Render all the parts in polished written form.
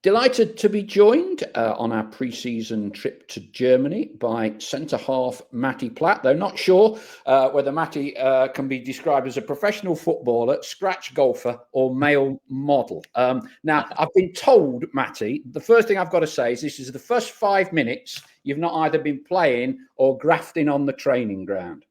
Delighted to be joined on our pre-season trip to Germany by centre-half Matty Platt. Though not sure whether Matty can be described as a professional footballer, scratch golfer, or male model. Now, I've been told, Matty, the first thing I've got to say is this is the first 5 minutes you've not either been playing or grafting on the training ground.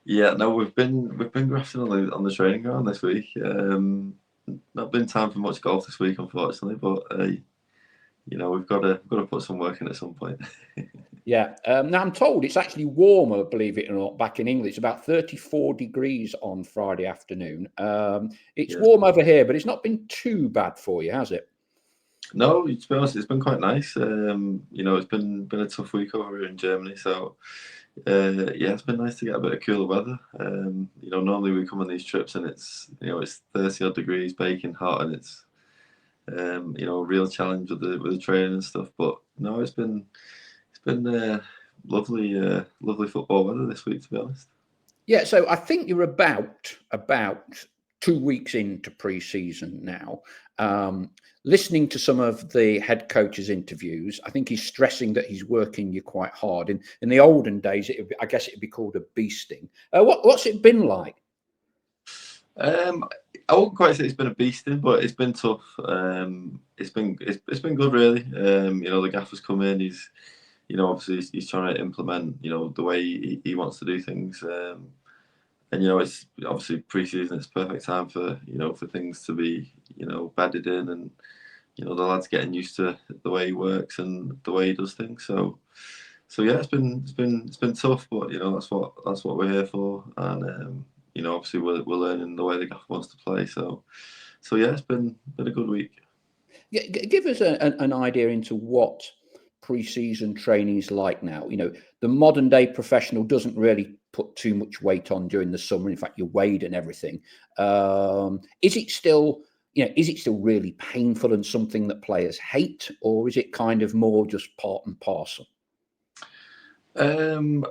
Yeah, no, we've been grafting on the training ground this week. Not been time for much golf this week, unfortunately, but we've got to put some work in at some point. Yeah. Now I'm told it's actually warmer, believe it or not, back in England. It's about 34 degrees on Friday afternoon. It's warm over here, but it's not been too bad for you, has it? No, to be honest, it's been quite nice. It's been a tough week over here in Germany, so it's been nice to get a bit of cooler weather. Normally we come on these trips and it's 30 odd degrees, baking hot, and it's a real challenge with the training and stuff. But no, it's been lovely football weather this week, to be honest. Yeah, so I think you're about 2 weeks into pre-season now. Listening to some of the head coach's interviews, I think he's stressing that he's working you quite hard. In the olden days, I guess it'd be called a beasting. What's it been like? I wouldn't quite say it's been a beasting, but it's been tough. It's been good, really. The gaffer's come in. He's obviously he's trying to implement the way he wants to do things. And it's obviously pre-season. It's perfect time for for things to be bedded in, and the lads getting used to the way he works and the way he does things. So yeah, it's been tough, but that's what we're here for. And obviously we're learning the way the gaffer wants to play. So yeah, it's been a good week. Yeah, give us an idea into what pre-season training is like now. The modern day professional doesn't really put too much weight on during the summer. In fact, you're weighed and everything. Is it still really painful and something that players hate, or is it kind of more just part and parcel? No,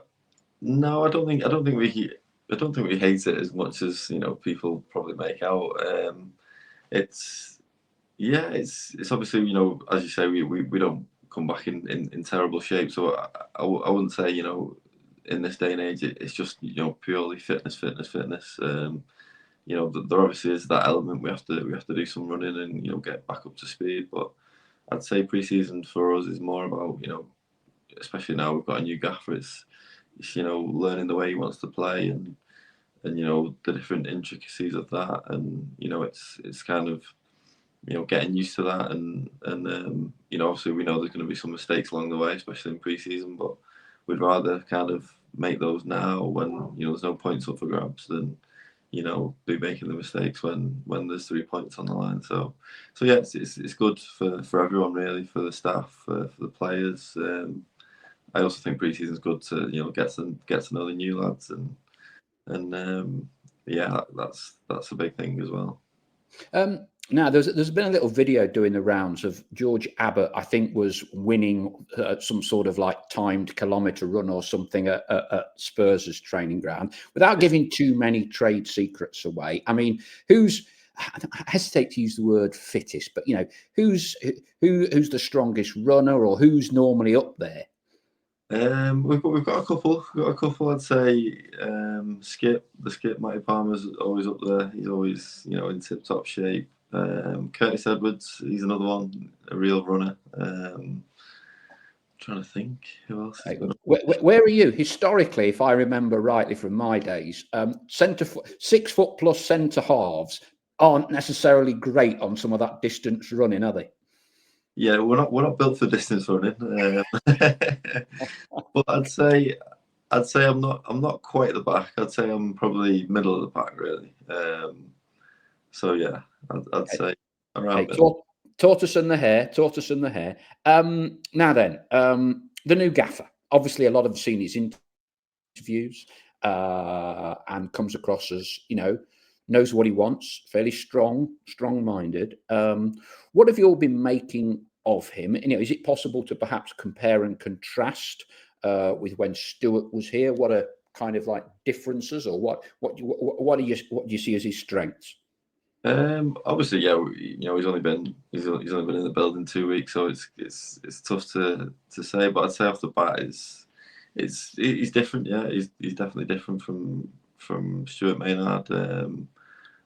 I don't think we hate it as much as people probably make out. It's obviously as you say, we don't come back in terrible shape. So I wouldn't say in this day and age it's just purely fitness. There obviously is that element. We have to do some running and get back up to speed. But I'd say pre-season for us is more about especially now we've got a new gaffer. It's learning the way he wants to play and the different intricacies of that, and it's kind of getting used to that, and obviously we know there's going to be some mistakes along the way, especially in pre-season, but we'd rather kind of make those now when there's no points up for grabs than be making the mistakes when there's 3 points on the line. So yeah, it's good for everyone, really, for the staff, for the players. I also think pre-season is good to get to know the new lads, and that's a big thing as well. Now, there's been a little video doing the rounds of George Abbott, I think, was winning some sort of like timed kilometre run or something at Spurs' training ground, without giving too many trade secrets away. I mean, I hesitate to use the word fittest, but who's the strongest runner, or who's normally up there? We've got a couple. I'd say Skip Matty Palmer's always up there. He's always in tip top shape. Curtis Edwards, he's another one, a real runner. Trying to think who else. Where are you historically? If I remember rightly from my days, 6 foot plus centre halves aren't necessarily great on some of that distance running, are they? Yeah, we're not built for distance running, but I'd say I'm not quite at the back. I'd say I'm probably middle of the pack, really. So yeah, I'd say around. Tortoise and the hare. Now then, the new gaffer. Obviously, a lot of seen his interviews and comes across as knows what he wants, fairly strong-minded. What have you all been making of him? Is it possible to perhaps compare and contrast with when Stuart was here? What are kind of like differences, or what do you see as his strengths? Obviously, yeah, he's only been in the building 2 weeks, so it's tough to say. But I'd say off the bat, he's different. Yeah, he's definitely different from Stuart Maynard.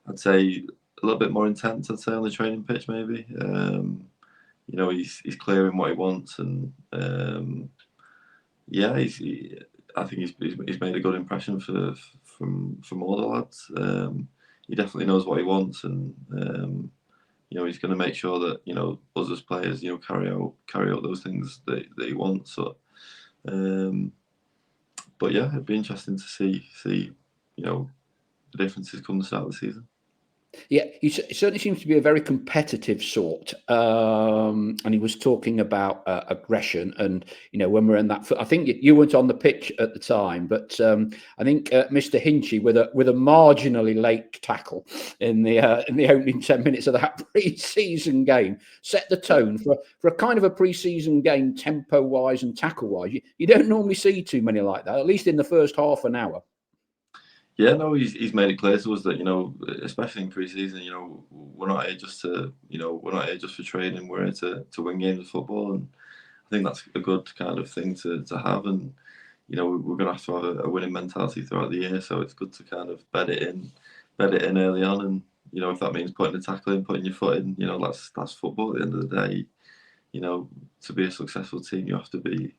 I'd say a little bit more intense. I'd say on the training pitch, maybe. He's clear in what he wants, and yeah, I think he's made a good impression from all the lads. He definitely knows what he wants, and he's going to make sure that us as players carry out those things that he wants. So, but yeah, it'd be interesting to see the differences come the start of the season. Yeah, he certainly seems to be a very competitive sort, and he was talking about aggression. And when we're in that, I think you weren't on the pitch at the time, but I think Mr. Hinchy with a marginally late tackle in the opening 10 minutes of that pre-season game set the tone for a kind of a pre-season game, tempo wise and tackle wise. You don't normally see too many like that, at least in the first half an hour. Yeah, no, he's made it clear to us that especially in pre-season, we're not here just for training. We're here to win games of football, and I think that's a good kind of thing to have. And we're going to have a winning mentality throughout the year, so it's good to kind of bed it in early on. And if that means putting a tackle in, putting your foot in, that's football. At the end of the day, to be a successful team, you have to be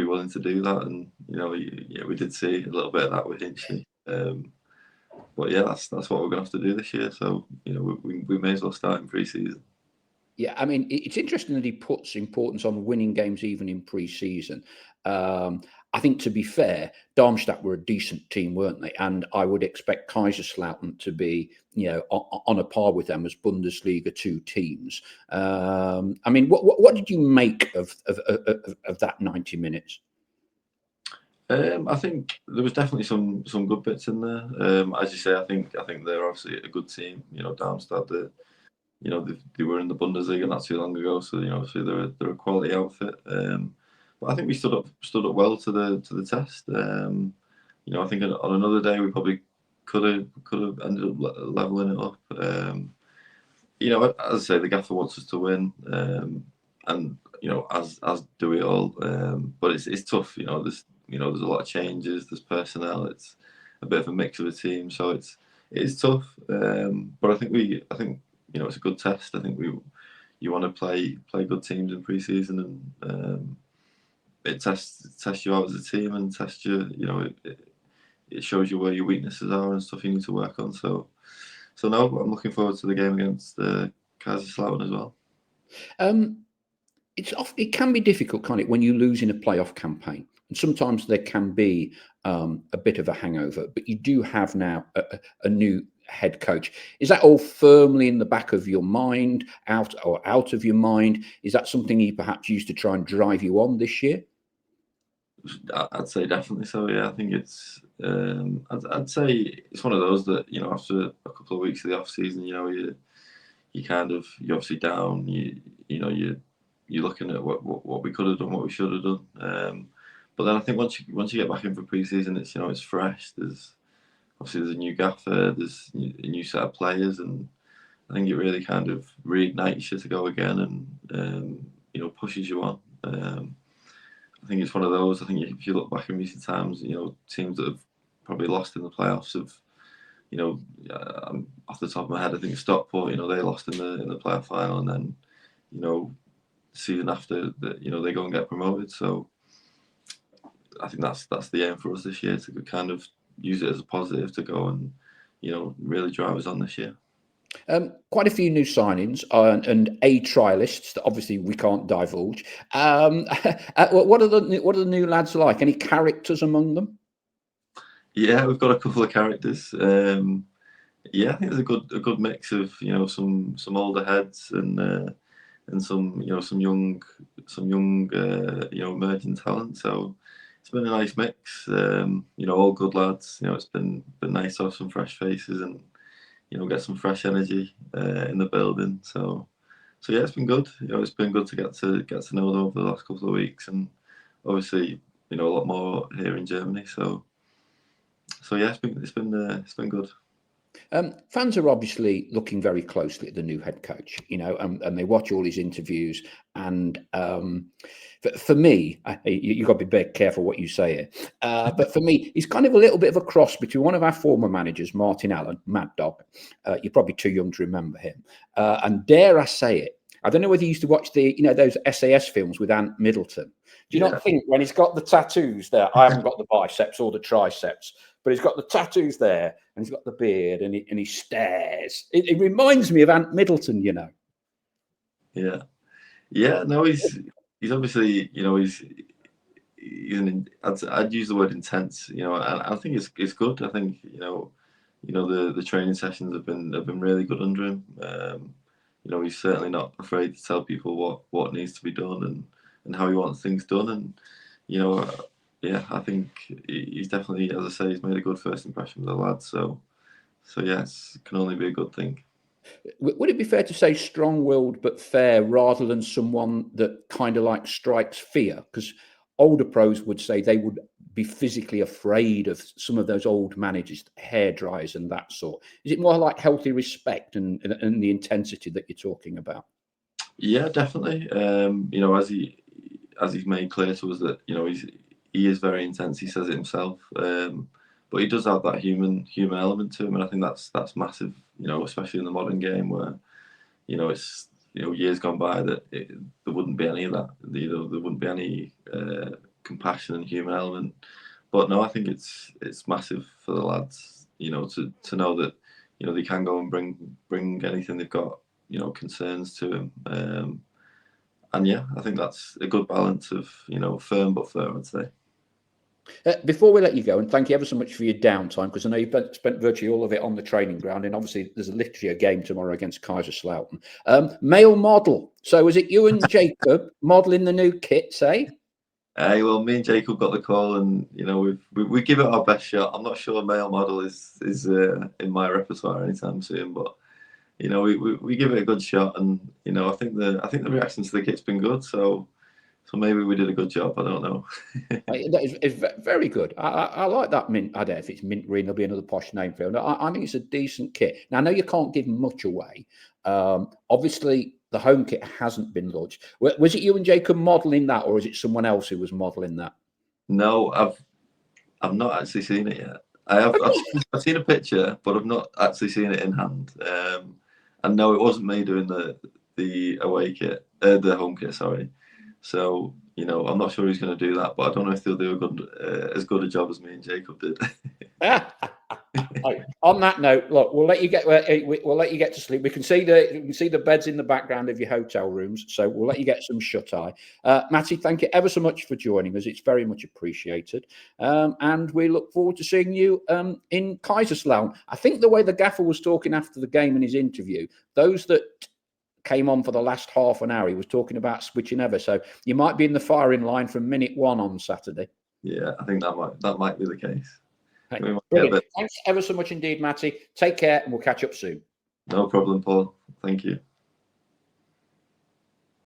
willing to do that, and we did see a little bit of that with Hinchy. But yeah, that's what we're going to have to do this year. So we may as well start in pre-season. Yeah, I mean, it's interesting that he puts importance on winning games even in pre-season. I think, to be fair, Darmstadt were a decent team, weren't they? And I would expect Kaiserslautern to be, on a par with them as Bundesliga 2 teams. I mean, what did you make of that 90 minutes? I think there was definitely some good bits in there. As you say, I think they're obviously a good team. Darmstadt, they were in the Bundesliga not too long ago, so obviously they're a quality outfit. But I think we stood up well to the test. I think on another day we probably could have ended up leveling it up. As I say, the gaffer wants us to win, and as do we all. But it's tough. There's a lot of changes. There's personnel. It's a bit of a mix of a team, so it is tough. But I think it's a good test. I think you want to play good teams in pre-season, and it tests you out as a team and tests you. It shows you where your weaknesses are and stuff you need to work on. So no, I'm looking forward to the game against Kaiserslautern as well. It can be difficult, can't it, when you lose in a playoff campaign? And sometimes there can be a bit of a hangover, but you do have now a new head coach. Is that all firmly in the back of your mind, out of your mind? Is that something he perhaps used to try and drive you on this year? I'd say definitely so. Yeah, I think it's. I'd say it's one of those that after a couple of weeks of the off season, you're obviously down. You're looking at what we could have done, what we should have done. But then I think once you get back in for pre-season, it's fresh. There's a new gaffer. There's a new set of players, and I think it really kind of reignites you to go again, and pushes you on. I think it's one of those. I think if you look back in recent times, teams that have probably lost in the playoffs have, off the top of my head, I think Stockport, they lost in the playoff final, and then, the season after that, they go and get promoted. So I think that's the aim for us this year, to kind of use it as a positive to go and, really drive us on this year. Quite a few new signings and a trialists that obviously we can't divulge. What are the new lads like? Any characters among them? Yeah, we've got a couple of characters. Yeah, I think there's a good mix of some older heads and some young emerging talent. So it's been a nice mix. All good lads. It's been nice to have some fresh faces and get some fresh energy in the building. So yeah, it's been good. It's been good to get to know them over the last couple of weeks, and obviously a lot more here in Germany. So yeah, it's been good. Fans are obviously looking very closely at the new head coach, and they watch all his interviews. And for me, you've got to be very careful what you say here. But for me, he's kind of a little bit of a cross between one of our former managers, Martin Allen, Mad Dog. You're probably too young to remember him. And dare I say it, I don't know whether you used to watch those SAS films with Ant Middleton. Do you not think when he's got the tattoos there, I haven't got the biceps or the triceps, but he's got the tattoos there and he's got the beard and he stares. It reminds me of Ant Middleton, Yeah. Yeah, no, he's obviously, I'd use the word intense, and I think it's good. I think, the training sessions have been really good under him. He's certainly not afraid to tell people what needs to be done and how he wants things done. And, I think he's definitely, as I say, he's made a good first impression with the lads. So yes, it can only be a good thing. Would it be fair to say strong-willed but fair rather than someone that kind of like strikes fear? Because older pros would say they would be physically afraid of some of those old managers, hair dryers and that sort. Is it more like healthy respect and the intensity that you're talking about? Yeah, definitely. As he's made clear to us that he is very intense. He says it himself, but he does have that human element to him, and I think that's massive. Especially in the modern game where it's years gone by that there wouldn't be any of that. There wouldn't be any compassion and human element. But no, I think it's massive for the lads. To know that they can go and bring anything they've got. Concerns to him. And yeah, I think that's a good balance of, firm but fair, I'd say. Before we let you go, and thank you ever so much for your downtime, because I know you've spent virtually all of it on the training ground, and obviously there's literally a game tomorrow against Kaiserslautern. Male model. So is it you and Jacob modelling the new kits, eh? Hey, well, me and Jacob got the call, and we give it our best shot. I'm not sure male model is in my repertoire anytime soon, but we give it a good shot, and I think the reaction to the kit's been good. So maybe we did a good job. I don't know. It's very good. I like that mint. I don't know if it's mint green. There'll be another posh name for it. I think it's a decent kit. Now I know you can't give much away. Obviously, the home kit hasn't been launched. Was it you and Jacob modelling that, or is it someone else who was modelling that? No, I've not actually seen it yet. I've seen a picture, but I've not actually seen it in hand. And no, it wasn't me doing the away kit, the home kit. Sorry. So I'm not sure who's going to do that, but I don't know if they'll do as good a job as me and Jacob did. On that note, look, we'll let you get to sleep. We can see the beds in the background of your hotel rooms, so we'll let you get some shut eye. Matty, thank you ever so much for joining us. It's very much appreciated, and we look forward to seeing you in Kaiserslautern. I think the way the gaffer was talking after the game in his interview, those that came on for the last half an hour, he was talking about switching over. So you might be in the firing line from minute 1 on Saturday. Yeah, I think that might be the case. Brilliant. Thanks ever so much indeed, Matty. Take care, and we'll catch up soon. No problem, Paul. Thank you.